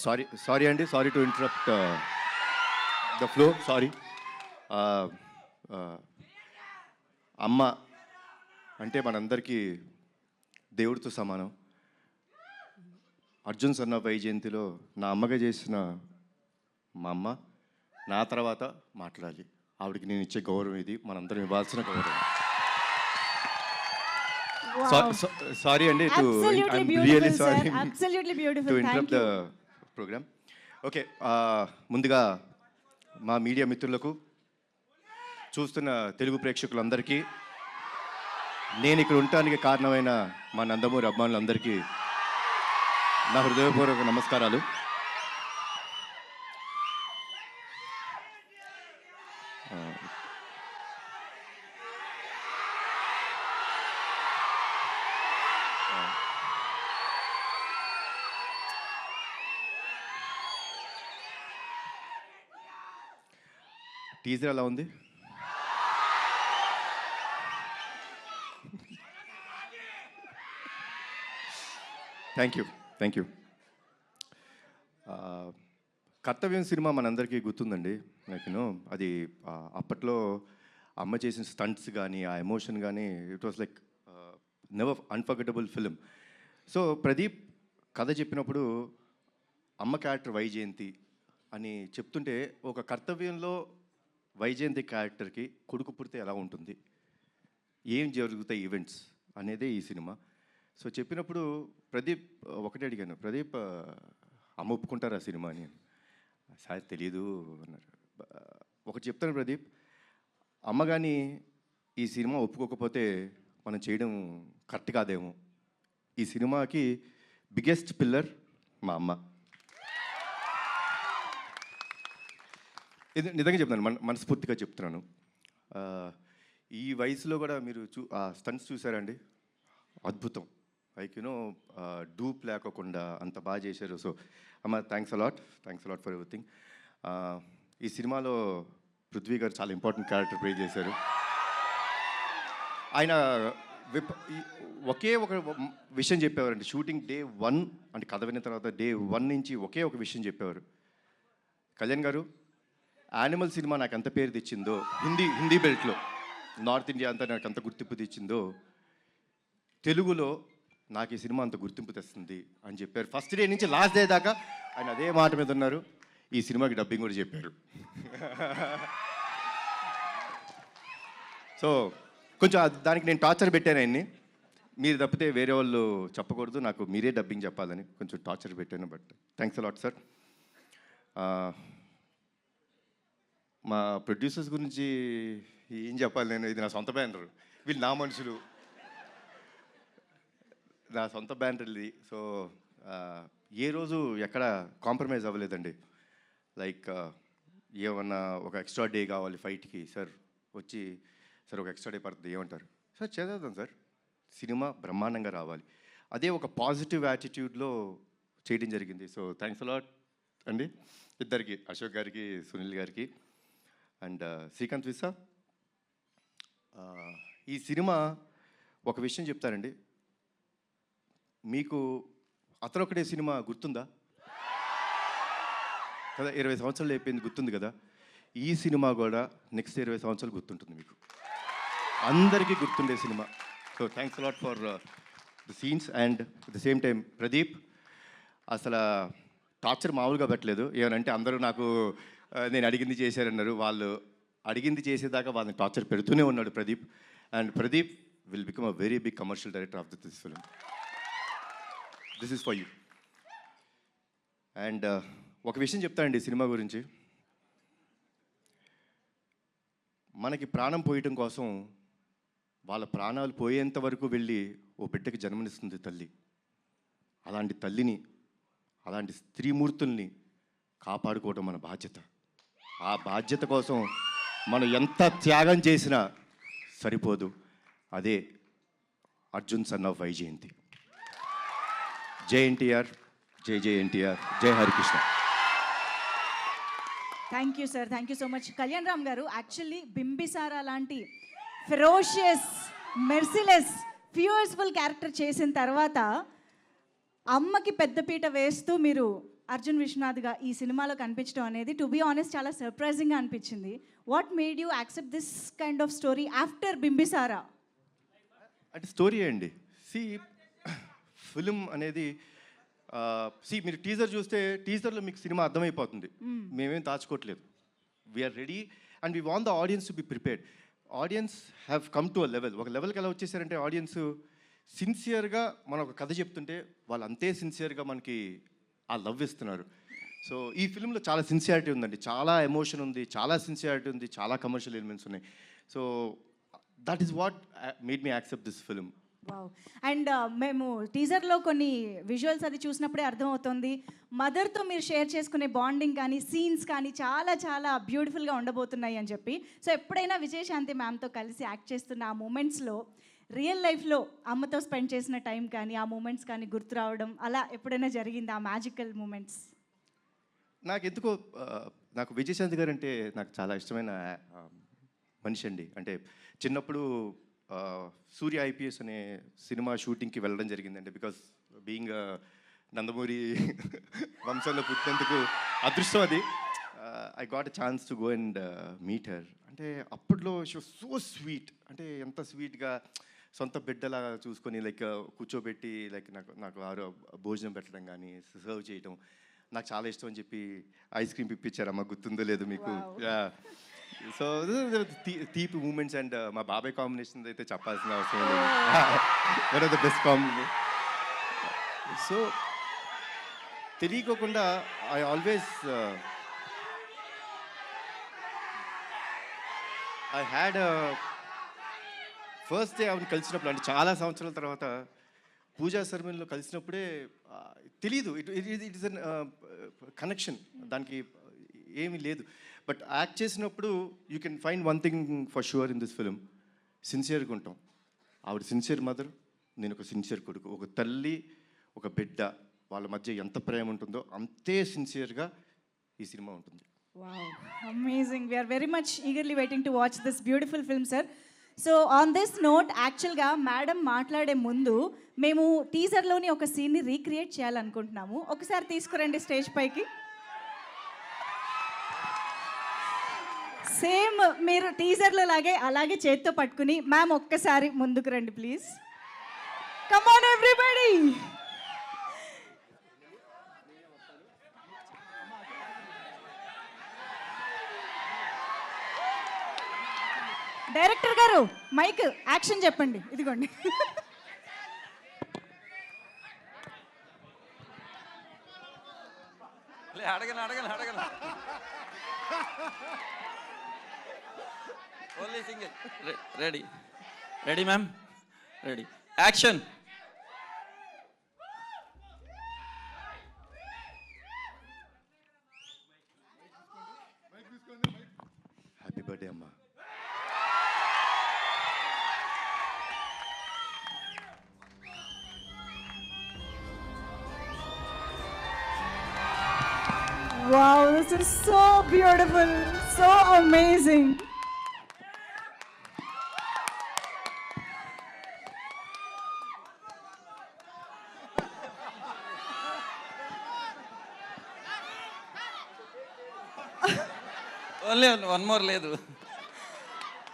Sorry అండి, sorry to interrupt the flow, sorry. అమ్మ అంటే మనందరికీ దేవుడితో సమానం. అర్జున్ సన్ ఆఫ్ వైజయంతిలో నా అమ్మగా చేసిన మా అమ్మ నా తర్వాత మాట్లాడాలి. ఆవిడకి నేను ఇచ్చే గౌరవం ఇది, మనందరం ఇవ్వాల్సిన గౌరవం. సారీ అండి, really sorry to interrupt the program. Okay, ముందుగా మా మీడియా మిత్రులకు, చూస్తున్న తెలుగు ప్రేక్షకులందరికీ, నేను ఇక్కడ ఉండటానికి కారణమైన మా నందమూరి అభిమానులందరికీ నా హృదయపూర్వక నమస్కారాలు. టీజర్ ఎలా ఉంది? Thank you. కర్తవ్యం సినిమా మనందరికీ గుర్తుందండి. నాకు అది అప్పట్లో అమ్మ చేసిన స్టంట్స్ కానీ, ఆ ఎమోషన్ కానీ, it was like never unforgettable film. So Pradeep కథ చెప్పినప్పుడు అమ్మ క్యారెక్టర్ వైజయంతి అని చెప్తుంటే, ఒక కర్తవ్యంలో వైజయంతి క్యారెక్టర్కి కొడుకు పుడితే ఎలా ఉంటుంది, ఏం జరుగుతాయి ఈవెంట్స్ అనేదే ఈ సినిమా. సో చెప్పినప్పుడు ప్రదీప్ ఒకటే అడిగాను, ప్రదీప్ అమ్మ ఒప్పుకుంటారా సినిమా అని. సార్ తెలీదు అన్నారు. ఒకటి చెప్తాను ప్రదీప్, అమ్మ కానీ ఈ సినిమా ఒప్పుకోకపోతే మనం చేయడం కరెక్ట్ కాదేమో. ఈ సినిమాకి బిగ్గెస్ట్ పిల్లర్ మా అమ్మ. ఇది నిజంగా చెప్తున్నాను, మనస్ఫూర్తిగా చెప్తున్నాను. ఈ వయసులో కూడా మీరు స్టంట్స్ చూసారండి, అద్భుతం. లైక్ డూప్ లేకోకుండా అంత బాగా చేశారు. సో అమ్మ, థ్యాంక్స్ అలాట్ ఫర్ ఎవ్రీథింగ్. ఈ సినిమాలో పృథ్వీ గారు చాలా ఇంపార్టెంట్ క్యారెక్టర్ ప్లే చేశారు. ఆయన ఒకే ఒక విషయం చెప్పేవారండి. షూటింగ్ డే 1 అంటే కథ విన్న తర్వాత డే 1 నుంచి ఒకే ఒక విషయం చెప్పేవారు, కళ్యాణ్ గారు, యానిమల్ సినిమా నాకు ఎంత పేరు తెచ్చిందో, హిందీ బెల్ట్లో నార్త్ ఇండియా అంతా నాకు అంత గుర్తింపు తెచ్చిందో, తెలుగులో నాకు ఈ సినిమా అంత గుర్తింపు తెస్తుంది అని చెప్పారు. ఫస్ట్ డే నుంచి లాస్ట్ డే దాకా ఆయన అదే మాట మీద ఉన్నారు. ఈ సినిమాకి డబ్బింగ్ కూడా చెప్పారు. సో కొంచెం దానికి నేను టార్చర్ పెట్టాను ఆయన్ని. మీరు తప్పితే వేరే వాళ్ళు చెప్పకూడదు, నాకు మీరే డబ్బింగ్ చెప్పాలని కొంచెం టార్చర్ పెట్టాను. But thanks a lot sir. మా ప్రొడ్యూసర్స్ గురించి ఏం చెప్పాలి నేను, ఇది నా సొంత బ్యానర్, వీళ్ళు నా మనుషులు, నా సొంత బ్యానర్ ఇది. సో ఏ రోజు ఎక్కడ కాంప్రమైజ్ అవ్వలేదండి. లైక్ ఏమన్నా ఒక ఎక్స్ట్రా డే కావాలి ఫైట్కి, సార్ వచ్చి సార్ ఒక ఎక్స్ట్రా డే పడుతుంది ఏమంటారు, సార్ చేద్దాం సార్, సినిమా బ్రహ్మాండంగా రావాలి. అదే ఒక పాజిటివ్ యాటిట్యూడ్లో చేయడం జరిగింది. సో థ్యాంక్స్ అలాట్ అండి ఇద్దరికి, అశోక్ గారికి, సునీల్ గారికి అండ్ శ్రీకాంత్ విసా. ఈ సినిమా ఒక విషయం చెప్తారండి, మీకు అతనొక్కడే సినిమా గుర్తుందా కదా, 20 సంవత్సరాలు అయిపోయింది, గుర్తుంది కదా. ఈ సినిమా కూడా నెక్స్ట్ 20 సంవత్సరాలు గుర్తుంటుంది మీకు, అందరికీ గుర్తుండే cinema. So thanks a lot for the scenes. And at the same time Pradeep అసలు టార్చర్ మామూలుగా పెట్టలేదు. ఏమనంటే అందరూ నాకు నేను అడిగింది చేశారన్నారు, వాళ్ళు అడిగింది చేసేదాకా వాళ్ళని టార్చర్ పెడుతూనే ఉన్నాడు Pradeep. And Pradeep will become a very big commercial director of this film. This is for you. And ఒక విషయం చెప్తానండి సినిమా గురించి, మనకి ప్రాణం పోయటం కోసం వాళ్ళ ప్రాణాలు పోయేంత వరకు వెళ్ళి ఓ బిడ్డకి జన్మనిస్తుంది తల్లి. అలాంటి తల్లిని, అలాంటి స్త్రీమూర్తుల్ని కాపాడుకోవడం మన బాధ్యత. ఆ బాధ్యత కోసం మనం ఎంత త్యాగం చేసినా సరిపోదు. అదే అర్జున్ సన్ ఆఫ్ వైజయంతి. జై ఎన్టీఆర్, జై ఎన్టీఆర్, జై Harikrishna. Thank you sir, thank you so much. Kalyan Ram గారు, యాక్చువల్లీ బింబిసారా లాంటి ఫెరోషియస్, మెర్సిలెస్, ఫ్యూయర్స్ఫుల్ క్యారెక్టర్ చేసిన తర్వాత అమ్మకి పెద్దపీట వేస్తూ మీరు అర్జున్ విశ్వనాథ్గా ఈ సినిమాలో కనిపించడం అనేది టు బీ ఆనెస్ట్ చాలా సర్ప్రైజింగ్గా అనిపించింది. What made you accept this kind of story after Bimbisara? అంటే స్టోరీ అండి. సి ఫిలిం అనేది మీరు టీజర్ చూస్తే టీజర్లో మీకు సినిమా అర్థమైపోతుంది. మేమేం దాచుకోవట్లేదు. We are ready and we want the audience to be prepared. Audience have come to a level. ఒక లెవెల్కి ఎలా వచ్చేసారంటే ఆడియన్స్ సిన్సియర్గా మనం ఒక కథ చెప్తుంటే వాళ్ళు అంతే సిన్సియర్గా మనకి ఆ లవ్ ఇస్తున్నారు. సో ఈ ఫిల్మ్లో చాలా సిన్సియారిటీ ఉందండి, చాలా ఎమోషన్ ఉంది, చాలా సిన్సియారిటీ ఉంది, చాలా కమర్షియల్ ఎలిమెంట్స్ ఉన్నాయి. So that is what made me accept this film. Wow. And మేము టీజర్లో కొన్ని విజువల్స్ అది చూసినప్పుడే అర్థమవుతుంది మదర్తో మీరు షేర్ చేసుకునే బాండింగ్ కానీ సీన్స్ కానీ చాలా చాలా బ్యూటిఫుల్గా ఉండబోతున్నాయి అని చెప్పి. సో ఎప్పుడైనా విజయశాంతి మ్యామ్తో కలిసి యాక్ట్ చేస్తున్న ఆ మూమెంట్స్లో రియల్ లైఫ్లో అమ్మతో స్పెండ్ చేసిన టైం కానీ ఆ మూమెంట్స్ కానీ గుర్తు రావడం అలా ఎప్పుడైనా జరిగింది ఆ మ్యాజికల్ మూమెంట్స్? నాకు ఎందుకో నాకు విజయశాంతి గారు అంటే నాకు చాలా ఇష్టమైన మనిషి అండి. అంటే చిన్నప్పుడు సూర్య ఐపీఎస్ అనే సినిమా షూటింగ్కి వెళ్ళడం జరిగిందండి. బికాస్ బీయింగ్ నందమూరి వంశంలో పుట్టినందుకు అదృష్టం అది. I got a chance to go and meet her. అంటే అప్పట్లో షీ వాస్ సో స్వీట్. అంటే ఎంత స్వీట్గా సొంత బిడ్డలా చూసుకొని లైక్ కూర్చోబెట్టి లైక్ నాకు భోజనం పెట్టడం కానీ సర్వ్ చేయడం నాకు చాలా ఇష్టం అని చెప్పి ఐస్ క్రీమ్ పిప్పించారమ్మా, గుర్తుందో లేదు మీకు? సో తీపి మూమెంట్స్. అండ్ మా బాబాయ్ కాంబినేషన్ అయితే చెప్పాల్సిన అవసరం లేదు. One of the best combination. So తెలియకోకుండా I always I had first day ఆవిడ కలిసినప్పుడు, అంటే చాలా సంవత్సరాల తర్వాత పూజా సెరమనీలో కలిసినప్పుడే తెలీదు, ఇట్ ఇస్ అన్ కనెక్షన్, దానికి ఏమీ లేదు. బట్ యాక్ట్ చేసినప్పుడు you can find one thing for sure in this film, సిన్సియర్గా ఉంటాం. ఆవిడ సిన్సియర్ మదర్, నేను ఒక సిన్సియర్ కొడుకు. ఒక తల్లి ఒక బిడ్డ వాళ్ళ మధ్య ఎంత ప్రేమ ఉంటుందో అంతే సిన్సియర్గా ఈ సినిమా ఉంటుంది. Wow, amazing. We are very much eagerly waiting to watch this beautiful film sir. So on this note యాక్చువల్గా మేడం మాట్లాడే ముందు మేము టీజర్లోని ఒక సీన్ని రీక్రియేట్ చేయాలనుకుంటున్నాము. ఒకసారి తీసుకురండి స్టేజ్ పైకి. సేమ్ మీరు టీజర్లో లాగే అలాగే చేత్తో పట్టుకుని మ్యామ్ ఒక్కసారి ముందుకు రండి please. Come on everybody. Director గారు మైక్ యాక్షన్ చెప్పండి. ఇదిగోండి. అడగను only single. Ready ma'am, ready, action. Happy birthday అమ్మా. Wow, this is so beautiful, so amazing. Only one more లేదు.